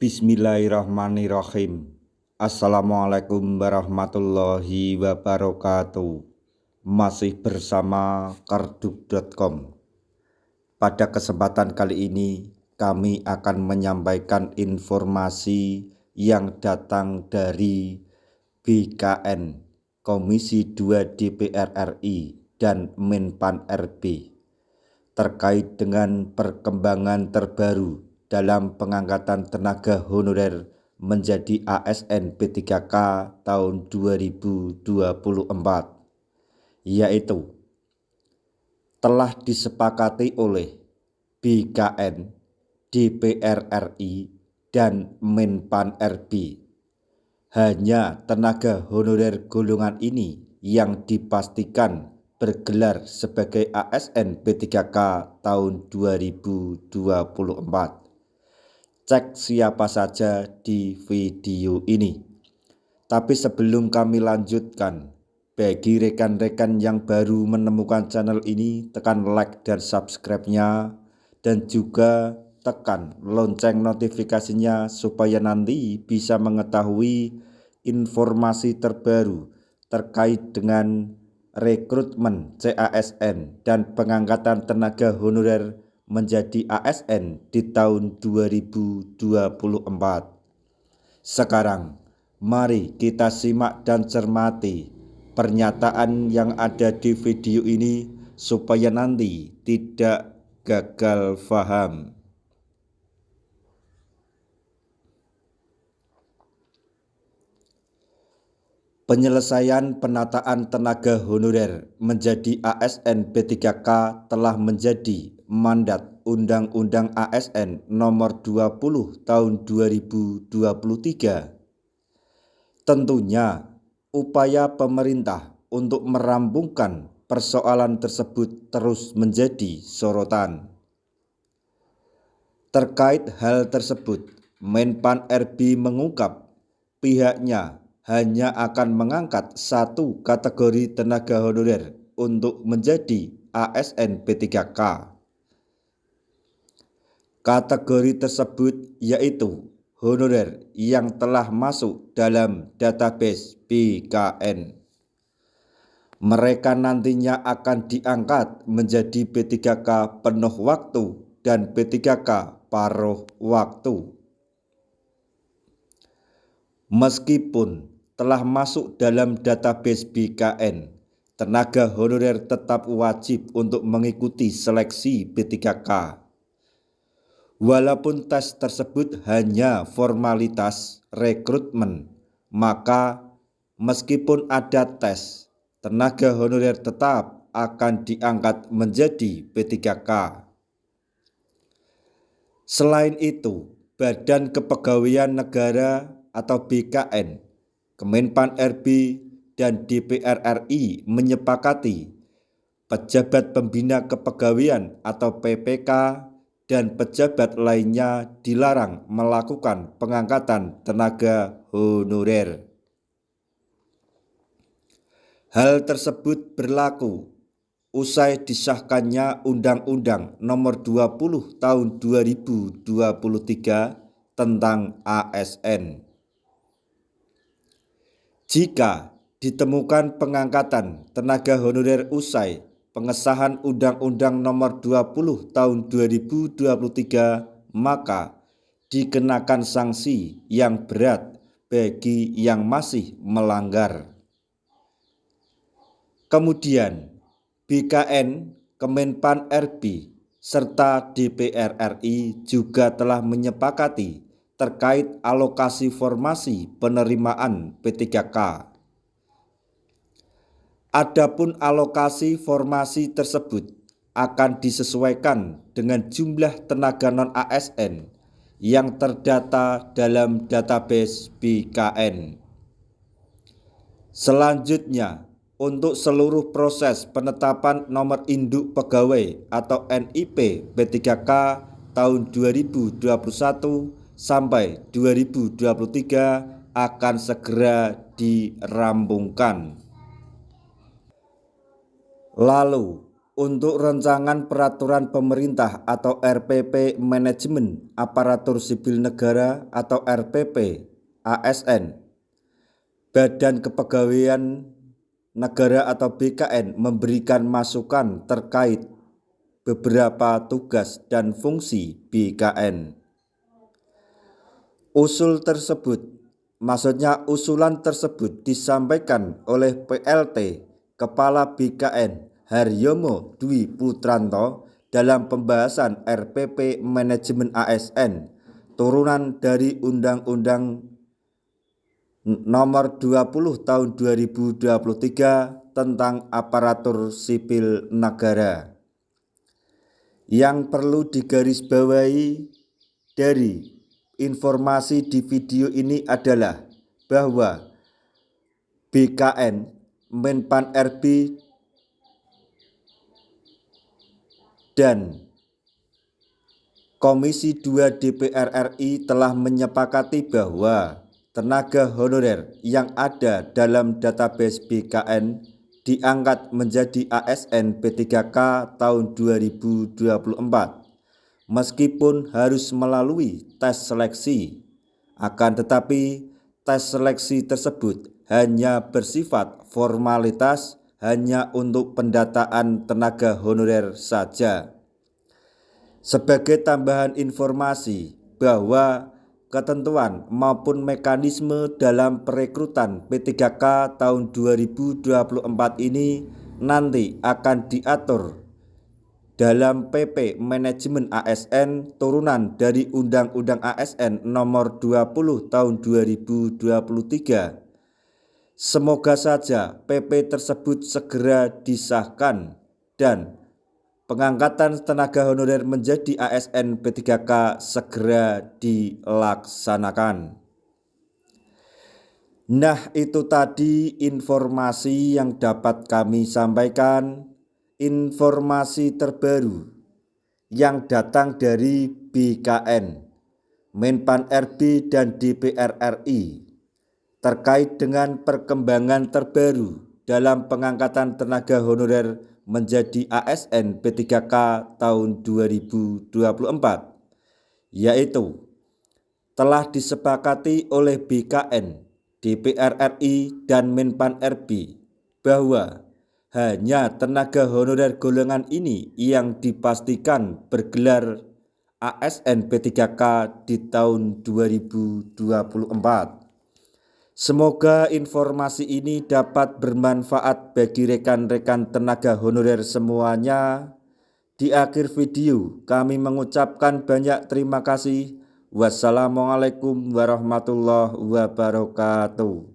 Bismillahirrahmanirrahim. Assalamualaikum warahmatullahi wabarakatuh. Masih bersama karduk.com. Pada kesempatan kali ini kami akan menyampaikan informasi yang datang dari BKN, Komisi 2 DPR RI dan Menpan RB terkait dengan perkembangan terbaru dalam pengangkatan tenaga honorer menjadi ASN P3K tahun 2024, yaitu telah disepakati oleh BKN, DPR RI, dan Menpan RB. Hanya tenaga honorer golongan ini yang dipastikan bergelar sebagai ASN P3K tahun 2024. Cek siapa saja di video ini. Tapi sebelum kami lanjutkan, bagi rekan-rekan yang baru menemukan channel ini, tekan like dan subscribe-nya, dan juga tekan lonceng notifikasinya supaya nanti bisa mengetahui informasi terbaru terkait dengan rekrutmen CASN dan pengangkatan tenaga honorer menjadi ASN di tahun 2024. Sekarang mari kita simak dan cermati pernyataan yang ada di video ini supaya nanti tidak gagal paham. Penyelesaian penataan tenaga honorer menjadi ASN P3K telah menjadi mandat Undang-Undang ASN Nomor 20 Tahun 2023. Tentunya upaya pemerintah untuk merampungkan persoalan tersebut terus menjadi sorotan. Terkait hal tersebut, Menpan RB mengungkap pihaknya hanya akan mengangkat satu kategori tenaga honorer untuk menjadi ASN P3K. Kategori tersebut yaitu honorer yang telah masuk dalam database BKN. Mereka nantinya akan diangkat menjadi P3K penuh waktu dan P3K paruh waktu. Meskipun telah masuk dalam database BKN, tenaga honorer tetap wajib untuk mengikuti seleksi P3K. Walaupun tes tersebut hanya formalitas rekrutmen, maka meskipun ada tes, tenaga honorer tetap akan diangkat menjadi P3K. Selain itu, Badan Kepegawaian Negara atau BKN, Kemenpan RB, dan DPR RI menyepakati pejabat pembina kepegawaian atau PPK dan pejabat lainnya dilarang melakukan pengangkatan tenaga honorer. Hal tersebut berlaku usai disahkannya Undang-Undang Nomor 20 Tahun 2023 tentang ASN. Jika ditemukan pengangkatan tenaga honorer usai pengesahan Undang-Undang Nomor 20 Tahun 2023, maka dikenakan sanksi yang berat bagi yang masih melanggar. Kemudian BKN, Kemenpan RB, serta DPR RI juga telah menyepakati terkait alokasi formasi penerimaan P3K. Adapun alokasi formasi tersebut akan disesuaikan dengan jumlah tenaga non-ASN yang terdata dalam database BKN. Selanjutnya, untuk seluruh proses penetapan nomor induk pegawai atau NIP P3K tahun 2021 sampai 2023 akan segera dirampungkan. Lalu, untuk rancangan peraturan pemerintah atau RPP Manajemen Aparatur Sipil Negara atau RPP ASN, Badan Kepegawaian Negara atau BKN memberikan masukan terkait beberapa tugas dan fungsi BKN. Usulan tersebut disampaikan oleh PLT Kepala BKN Haryomo Dwi Putranto dalam pembahasan RPP Manajemen ASN turunan dari Undang-Undang Nomor 20 Tahun 2023 tentang Aparatur Sipil Negara. Yang perlu digarisbawahi dari informasi di video ini adalah bahwa BKN, Menpan RB, dan Komisi 2 DPR RI telah menyepakati bahwa tenaga honorer yang ada dalam database BKN diangkat menjadi ASN P3K tahun 2024 meskipun harus melalui tes seleksi. Akan tetapi tes seleksi tersebut hanya bersifat formalitas, hanya untuk pendataan tenaga honorer saja. Sebagai tambahan informasi bahwa ketentuan maupun mekanisme dalam perekrutan P3K tahun 2024 ini nanti akan diatur dalam PP Manajemen ASN turunan dari Undang-Undang ASN Nomor 20 Tahun 2023. Semoga saja PP tersebut segera disahkan dan pengangkatan tenaga honorer menjadi ASN P3K segera dilaksanakan. Nah, itu tadi informasi yang dapat kami sampaikan, informasi terbaru yang datang dari BKN, Menpan RB dan DPR RI terkait dengan perkembangan terbaru dalam pengangkatan tenaga honorer menjadi ASN P3K tahun 2024, yaitu telah disepakati oleh BKN, DPR RI, dan Menpan RB bahwa hanya tenaga honorer golongan ini yang dipastikan bergelar ASN P3K di tahun 2024. Semoga informasi ini dapat bermanfaat bagi rekan-rekan tenaga honorer semuanya. Di akhir video kami mengucapkan banyak terima kasih. Wassalamualaikum warahmatullahi wabarakatuh.